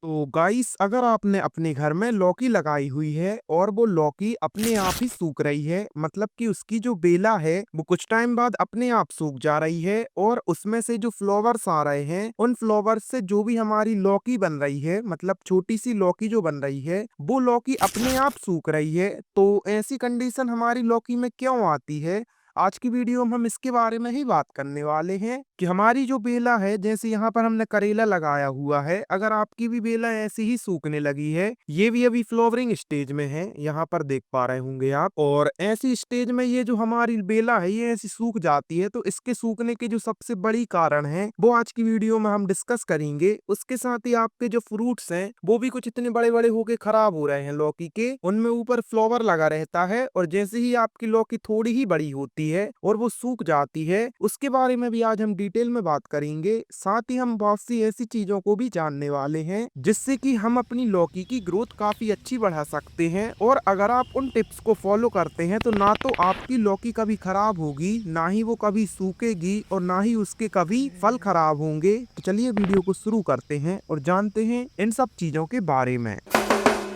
तो गाइस, अगर आपने अपने घर में लौकी लगाई हुई है और वो लौकी अपने आप ही सूख रही है, मतलब कि उसकी जो बेला है वो कुछ टाइम बाद अपने आप सूख जा रही है और उसमें से जो फ्लावर्स आ रहे हैं, उन फ्लावर्स से जो भी हमारी लौकी बन रही है, मतलब छोटी सी लौकी जो बन रही है, वो लौकी अपने आप सूख रही है। तो ऐसी कंडीशन हमारी लौकी में क्यों आती है? आज की वीडियो में हम इसके बारे में ही बात करने वाले हैं कि हमारी जो बेला है, जैसे यहाँ पर हमने करेला लगाया हुआ है, अगर आपकी भी बेला ऐसी ही सूखने लगी है, ये भी अभी फ्लावरिंग स्टेज में है, यहाँ पर देख पा रहे होंगे आप। और ऐसी स्टेज में ये जो हमारी बेला है ये ऐसी सूख जाती है, तो इसके सूखने के जो सबसे बड़ी कारण है वो आज की वीडियो में हम डिस्कस करेंगे। उसके साथ ही आपके जो फ्रूट्स हैं वो भी कुछ इतने बड़े बड़े होके खराब हो रहे हैं लौकी के, उनमें ऊपर फ्लावर लगा रहता है और जैसे ही आपकी लौकी थोड़ी ही बड़ी होती है और वो सूख जाती है, उसके बारे में भी आज हम डिटेल में बात करेंगे। साथ ही हम बहुत सी ऐसी चीजों को भी जानने वाले हैं जिससे कि हम अपनी लौकी की ग्रोथ काफी अच्छी बढ़ा सकते हैं। और अगर आप उन टिप्स को फॉलो करते हैं तो ना तो आपकी लौकी कभी खराब होगी, ना ही वो कभी सूखेगी और ना ही उसके कभी फल खराब होंगे। तो चलिए वीडियो को शुरू करते हैं और जानते हैं इन सब चीजों के बारे में।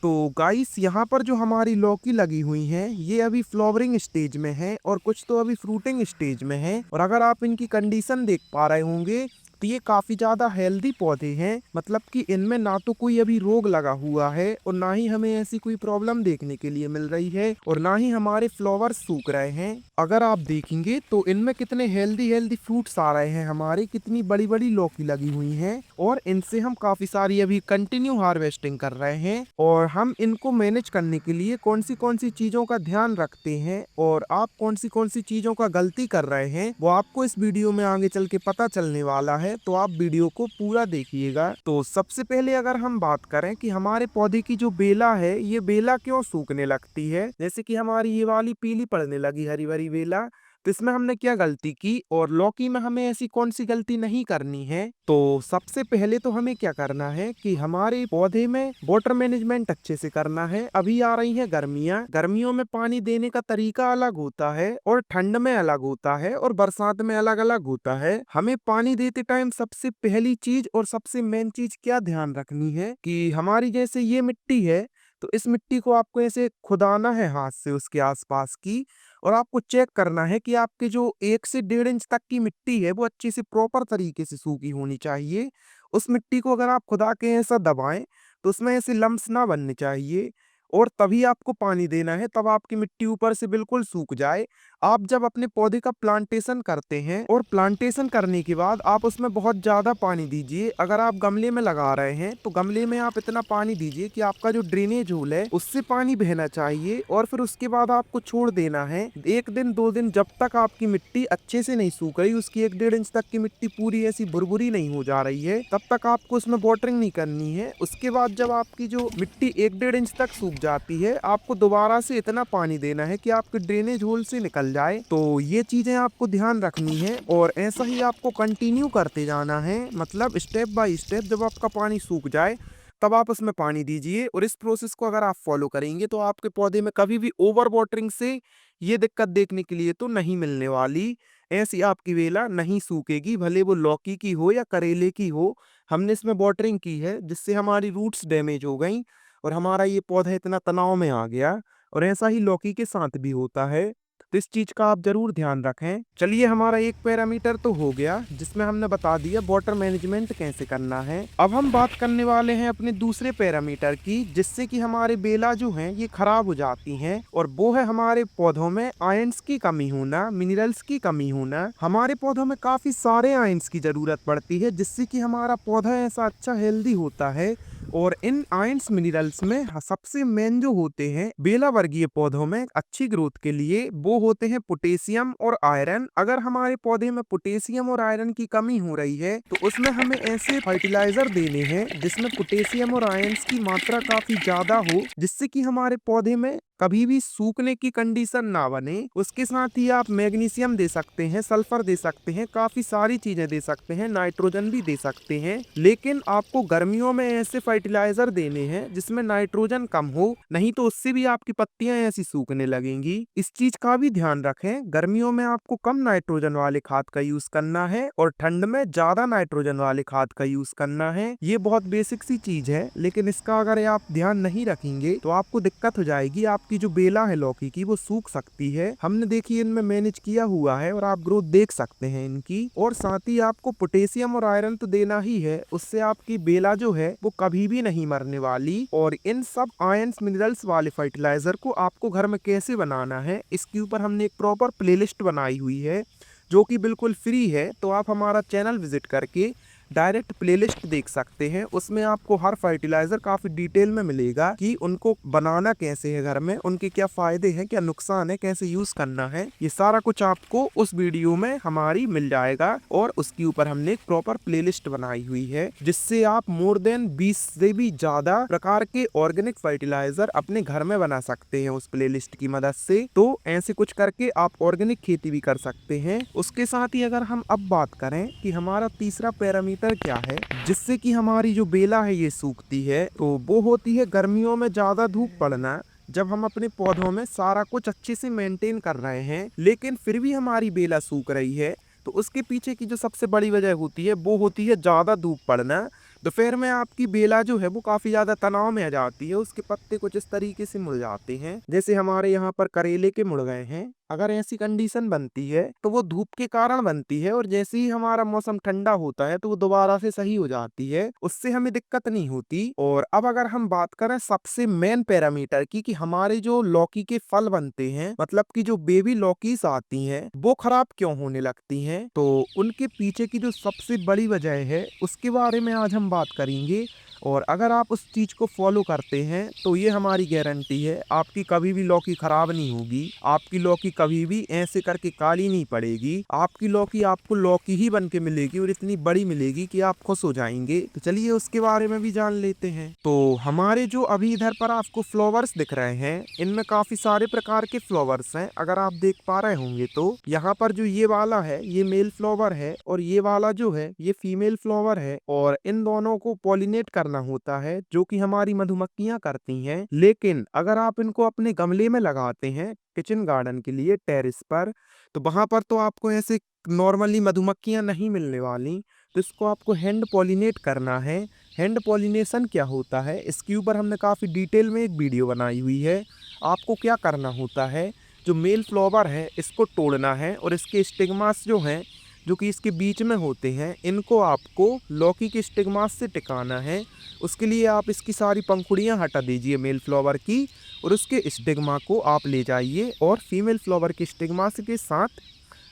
तो गाइस, यहाँ पर जो हमारी लौकी लगी हुई है ये अभी फ्लावरिंग स्टेज में है और कुछ तो अभी फ्रूटिंग स्टेज में है। और अगर आप इनकी कंडीशन देख पा रहे होंगे तो ये काफी ज्यादा हेल्दी पौधे हैं, मतलब कि इनमें ना तो कोई अभी रोग लगा हुआ है और ना ही हमें ऐसी कोई प्रॉब्लम देखने के लिए मिल रही है और ना ही हमारे फ्लावर्स सूख रहे हैं। अगर आप देखेंगे तो इनमें कितने हेल्दी हेल्दी फ्रूट्स आ रहे हैं, हमारे कितनी बड़ी बड़ी लौकी लगी हुई हैं और इनसे हम काफी सारी अभी कंटिन्यू हार्वेस्टिंग कर रहे हैं। और हम इनको मैनेज करने के लिए कौन सी चीजों का ध्यान रखते हैं और आप कौन सी चीजों का गलती कर रहे हैं वो आपको इस वीडियो में आगे चल के पता चलने वाला है, तो आप वीडियो को पूरा देखिएगा। तो सबसे पहले अगर हम बात करें कि हमारे पौधे की जो बेला है ये बेला क्यों सूखने लगती है, जैसे कि हमारी ये वाली पीली पड़ने लगी हरी भरी बेला, तो इसमें हमने क्या गलती की और लौकी में हमें ऐसी कौन सी गलती नहीं करनी है। तो सबसे पहले तो हमें क्या करना है कि हमारे पौधे में वाटर मैनेजमेंट अच्छे से करना है। अभी आ रही है गर्मियाँ, गर्मियों में पानी देने का तरीका अलग होता है और ठंड में अलग होता है और बरसात में अलग अलग होता है। हमें पानी देते टाइम सबसे पहली चीज और सबसे मेन चीज क्या ध्यान रखनी है कि हमारी जैसे ये मिट्टी है, तो इस मिट्टी को आपको ऐसे खुदाना है हाथ से उसके आसपास की, और आपको चेक करना है कि आपके जो 1 से 1.5 इंच तक की मिट्टी है वो अच्छी से प्रॉपर तरीके से सूखी होनी चाहिए। उस मिट्टी को अगर आप खुदा के ऐसा दबाएं तो उसमें ऐसे लम्स ना बनने चाहिए और तभी आपको पानी देना है, तब आपकी मिट्टी ऊपर से बिल्कुल सूख जाए। आप जब अपने पौधे का प्लांटेशन करते हैं और प्लांटेशन करने के बाद आप उसमें बहुत ज़्यादा पानी दीजिए। अगर आप गमले में लगा रहे हैं तो गमले में आप इतना पानी दीजिए कि आपका जो ड्रेनेज होल है उससे पानी बहना चाहिए और फिर उसके बाद आपको छोड़ देना है 1 दिन 2 दिन, जब तक आपकी मिट्टी अच्छे से नहीं सूख रही, उसकी 1 डेढ़ इंच तक की मिट्टी पूरी ऐसी भुरभुरी नहीं हो जा रही है, तब तक आपको उसमें वाटरिंग नहीं करनी है। उसके बाद जब आपकी जो मिट्टी 1 डेढ़ इंच तक सूख जाती है, आपको दोबारा से इतना पानी देना है कि आपके ड्रेनेज होल से निकल जाए। तो ये चीजें आपको ध्यान रखनी है और ऐसा ही आपको कंटिन्यू करते जाना है, मतलब स्टेप बाय स्टेप। जब आपका पानी सूख जाए तब आप उसमें पानी दीजिए और इस प्रोसेस को अगर आप फॉलो करेंगे तो आपके पौधे में कभी भी ओवर वाटरिंग से ये दिक्कत देखने के लिए तो नहीं मिलने वाली। ऐसी आपकी बेला नहीं सूखेगी, भले वो लौकी की हो या करेले की हो। हमने इसमें वाटरिंग की है जिससे हमारी रूट्स डैमेज हो गई और हमारा ये पौधा इतना तनाव में आ गया, और ऐसा ही लौकी के साथ भी होता है। तो इस चीज का आप जरूर ध्यान रखें। चलिए, हमारा एक पैरामीटर तो हो गया जिसमें हमने बता दिया वाटर मैनेजमेंट कैसे करना है। अब हम बात करने वाले हैं अपने दूसरे पैरामीटर की, जिससे कि हमारे बेला जो हैं ये खराब हो जाती हैं, और वो है हमारे पौधों में आयंस की कमी होना, मिनरल्स की कमी होना। हमारे पौधों में काफी सारे आयंस की जरूरत पड़ती है जिससे कि हमारा पौधा ऐसा अच्छा हेल्दी होता है। और इन आयंस मिनरल्स में सबसे मेन जो होते हैं बेला वर्गीय पौधों में अच्छी ग्रोथ के लिए, वो होते हैं पोटेशियम और आयरन। अगर हमारे पौधे में पोटेशियम और आयरन की कमी हो रही है तो उसमें हमें ऐसे फर्टिलाइजर देने हैं जिसमें पोटेशियम और आयरन की मात्रा काफी ज्यादा हो, जिससे कि हमारे पौधे में कभी भी सूखने की कंडीशन ना बने। उसके साथ ही आप मैग्नीशियम दे सकते हैं, सल्फर दे सकते हैं, काफी सारी चीजें दे सकते हैं, नाइट्रोजन भी दे सकते हैं। लेकिन आपको गर्मियों में ऐसे फर्टिलाइजर देने हैं जिसमें नाइट्रोजन कम हो, नहीं तो उससे भी आपकी पत्तियां ऐसी सूखने लगेंगी। इस चीज का भी ध्यान रखें, गर्मियों में आपको कम नाइट्रोजन वाले खाद का यूज करना है और ठंड में ज्यादा नाइट्रोजन वाले खाद का यूज करना है। ये बहुत बेसिक सी चीज है, लेकिन इसका अगर आप ध्यान नहीं रखेंगे तो आपको दिक्कत हो जाएगी। आपकी जो बेला है लौकी की वो सूख सकती है। हमने देखिए इनमें मैनेज किया हुआ है और आप ग्रोथ देख सकते हैं इनकी। और साथ ही आपको पोटेशियम और आयरन तो देना ही है, उससे आपकी बेला जो है वो कभी भी नहीं मरने वाली। और इन सब आयंस मिनरल्स वाले फर्टिलाइजर को आपको घर में कैसे बनाना है, इसके ऊपर हमने एक प्रॉपर प्लेलिस्ट बनाई हुई है जो कि बिल्कुल फ्री है। तो आप हमारा चैनल विजिट करके डायरेक्ट प्लेलिस्ट देख सकते हैं। उसमें आपको हर फर्टिलाइजर काफी डिटेल में मिलेगा कि उनको बनाना कैसे है घर में, उनके क्या फायदे हैं, क्या नुकसान है, कैसे यूज करना है। ये सारा कुछ आपको उस वीडियो में हमारी मिल जाएगा और उसके ऊपर हमने एक प्रॉपर प्लेलिस्ट बनाई हुई है जिससे आप मोर देन 20 से भी ज्यादा प्रकार के ऑर्गेनिक फर्टिलाइजर अपने घर में बना सकते हैं उस प्लेलिस्ट की मदद से। तो ऐसे कुछ करके आप ऑर्गेनिक खेती भी कर सकते हैं। उसके साथ ही अगर हम अब बात करें कि हमारा तीसरा पैरामीटर क्या है जिससे कि हमारी जो बेला है ये सूखती है, तो वो होती है गर्मियों में ज्यादा धूप पड़ना। जब हम अपने पौधों में सारा कुछ अच्छे से मेंटेन कर रहे हैं लेकिन फिर भी हमारी बेला सूख रही है, तो उसके पीछे की जो सबसे बड़ी वजह होती है वो होती है ज्यादा धूप पड़ना। दोपहर में आपकी बेला जो है वो काफी ज्यादा तनाव में आ जाती है, उसके पत्ते कुछ इस तरीके से मुड़ जाते हैं जैसे हमारे यहाँ पर करेले के मुड़ गए हैं। अगर ऐसी कंडीशन बनती है तो वो धूप के कारण बनती है और जैसे ही हमारा मौसम ठंडा होता है तो वो दोबारा से सही हो जाती है, उससे हमें दिक्कत नहीं होती। और अब अगर हम बात करें सबसे मेन पैरामीटर की कि हमारे जो लौकी के फल बनते हैं, मतलब कि जो बेबी लौकीस आती हैं वो खराब क्यों होने लगती हैं, तो उनके पीछे की जो सबसे बड़ी वजह है उसके बारे में आज हम बात करेंगे। और अगर आप उस चीज को फॉलो करते हैं तो ये हमारी गारंटी है आपकी कभी भी लौकी खराब नहीं होगी, आपकी लौकी कभी भी ऐसे करके काली नहीं पड़ेगी। आपकी लौकी आपको लौकी ही बन के मिलेगी और इतनी बड़ी मिलेगी कि आप खुश हो जाएंगे। तो चलिए उसके बारे में भी जान लेते हैं। तो हमारे जो अभी इधर पर आपको फ्लावर्स दिख रहे हैं, इनमें काफी सारे प्रकार के फ्लावर्स हैं। अगर आप देख पा रहे होंगे तो यहाँ पर जो ये वाला है ये मेल फ्लावर है और ये वाला जो है ये फीमेल फ्लावर है। और इन दोनों को पॉलिनेट करना होता है जो कि हमारी मधुमक्खियां करती हैं। लेकिन अगर आप इनको अपने गमले में लगाते हैं किचन गार्डन के लिए टेरेस पर, तो वहां पर तो आपको ऐसे नॉर्मली मधुमक्खियां नहीं मिलने वाली। तो इसको आपको हैंड पॉलिनेट करना है। हैंड पॉलिनेशन क्या होता है इसके ऊपर हमने काफी डिटेल में एक वीडियो बनाई हुई है। आपको क्या करना होता है, जो मेल फ्लावर है इसको तोड़ना है और इसके स्टिग्मास जो हैं जो कि इसके बीच में होते हैं इनको आपको लौकी के स्टिग्मास से टिकाना है। उसके लिए आप इसकी सारी पंखुड़ियां हटा दीजिए मेल फ्लावर की और उसके स्टिग्मा को आप ले जाइए और फीमेल फ्लावर के स्टिग्मास के साथ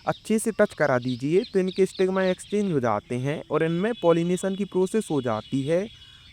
अच्छे से टच करा दीजिए। तो इनके स्टिग्मा एक्सचेंज हो जाते हैं और इनमें पॉलिनेशन की प्रोसेस हो जाती है।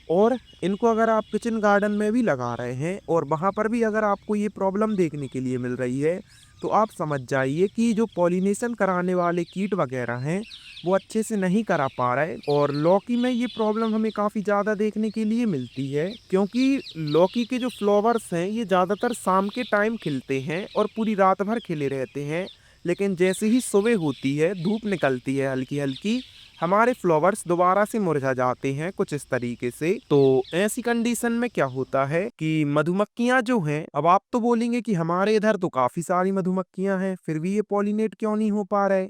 और इनको अगर आप किचन गार्डन में भी लगा रहे हैं और वहाँ पर भी अगर आपको ये प्रॉब्लम देखने के लिए मिल रही है, तो आप समझ जाइए कि जो पॉलिनेशन कराने वाले कीट वगैरह हैं वो अच्छे से नहीं करा पा रहे। और लौकी में ये प्रॉब्लम हमें काफ़ी ज़्यादा देखने के लिए मिलती है क्योंकि लौकी के जो फ्लावर्स हैं ये ज़्यादातर शाम के टाइम खिलते हैं और पूरी रात भर खिले रहते हैं। लेकिन जैसे ही सुबह होती है, धूप निकलती है हल्की हल्की, हमारे फ्लावर्स दोबारा से मुरझा जाते हैं कुछ इस तरीके से। तो ऐसी कंडीशन में क्या होता है कि मधुमक्खियां जो हैं, अब आप तो बोलेंगे कि हमारे इधर तो काफी सारी मधुमक्खियां हैं फिर भी ये पॉलिनेट क्यों नहीं हो पा रहे।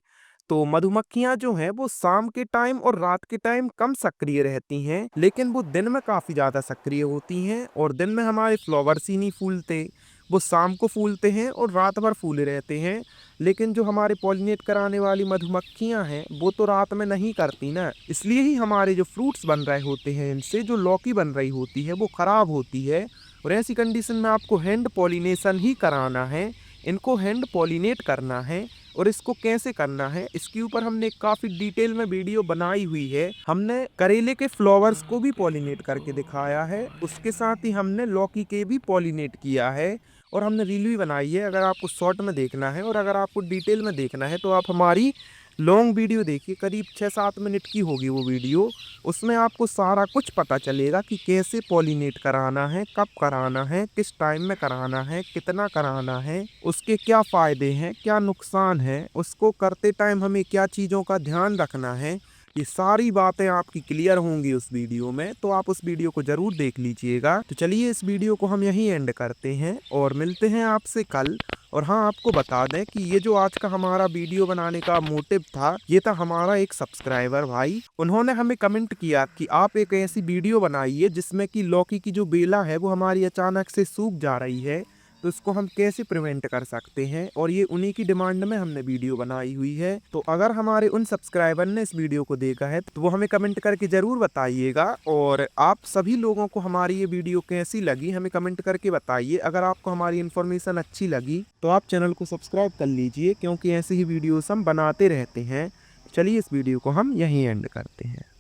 तो मधुमक्खियां जो हैं वो शाम के टाइम और रात के टाइम कम सक्रिय रहती हैं, लेकिन वो दिन में काफी ज्यादा सक्रिय होती हैं। और दिन में हमारे फ्लावर्स ही नहीं फूलते, वो शाम को फूलते हैं और रात भर फूले रहते हैं। लेकिन जो हमारे पॉलिनेट कराने वाली मधुमक्खियां हैं वो तो रात में नहीं करती ना, इसलिए ही हमारे जो फ्रूट्स बन रहे होते हैं इनसे जो लौकी बन रही होती है वो खराब होती है। और ऐसी कंडीशन में आपको हैंड पॉलिनेशन ही कराना है, इनको हैंड पॉलिनेट करना है। और इसको कैसे करना है इसके ऊपर हमने काफी डिटेल में वीडियो बनाई हुई है। हमने करेले के फ्लावर्स को भी पॉलिनेट करके दिखाया है, उसके साथ ही हमने लौकी के भी पॉलिनेट किया है और हमने रील भी बनाई है। अगर आपको शॉर्ट में देखना है और अगर आपको डिटेल में देखना है तो आप हमारी लॉन्ग वीडियो देखिए, करीब 6-7 मिनट की होगी वो वीडियो। उसमें आपको सारा कुछ पता चलेगा कि कैसे पॉलिनेट कराना है, कब कराना है, किस टाइम में कराना है, कितना कराना है, उसके क्या फ़ायदे हैं, क्या नुकसान है, उसको करते टाइम हमें क्या चीज़ों का ध्यान रखना है। ये सारी बातें आपकी क्लियर होंगी उस वीडियो में, तो आप उस वीडियो को जरूर देख लीजिएगा। तो चलिए इस वीडियो को हम यहीं एंड करते हैं और मिलते हैं आपसे कल। और हाँ, आपको बता दें कि ये जो आज का हमारा वीडियो बनाने का मोटिव था, ये था हमारा एक सब्सक्राइबर भाई, उन्होंने हमें कमेंट किया कि आप एक ऐसी वीडियो बनाइए जिसमें कि लौकी की जो बेला है वो हमारी अचानक से सूख जा रही है, तो इसको हम कैसे प्रिवेंट कर सकते हैं। और ये उन्हीं की डिमांड में हमने वीडियो बनाई हुई है। तो अगर हमारे उन सब्सक्राइबर ने इस वीडियो को देखा है तो वो हमें कमेंट करके जरूर बताइएगा। और आप सभी लोगों को हमारी ये वीडियो कैसी लगी हमें कमेंट करके बताइए। अगर आपको हमारी इन्फॉर्मेशन अच्छी लगी तो आप चैनल को सब्सक्राइब कर लीजिए, क्योंकि ऐसे ही वीडियोस हम बनाते रहते हैं। चलिए इस वीडियो को हम यहीं एंड करते हैं।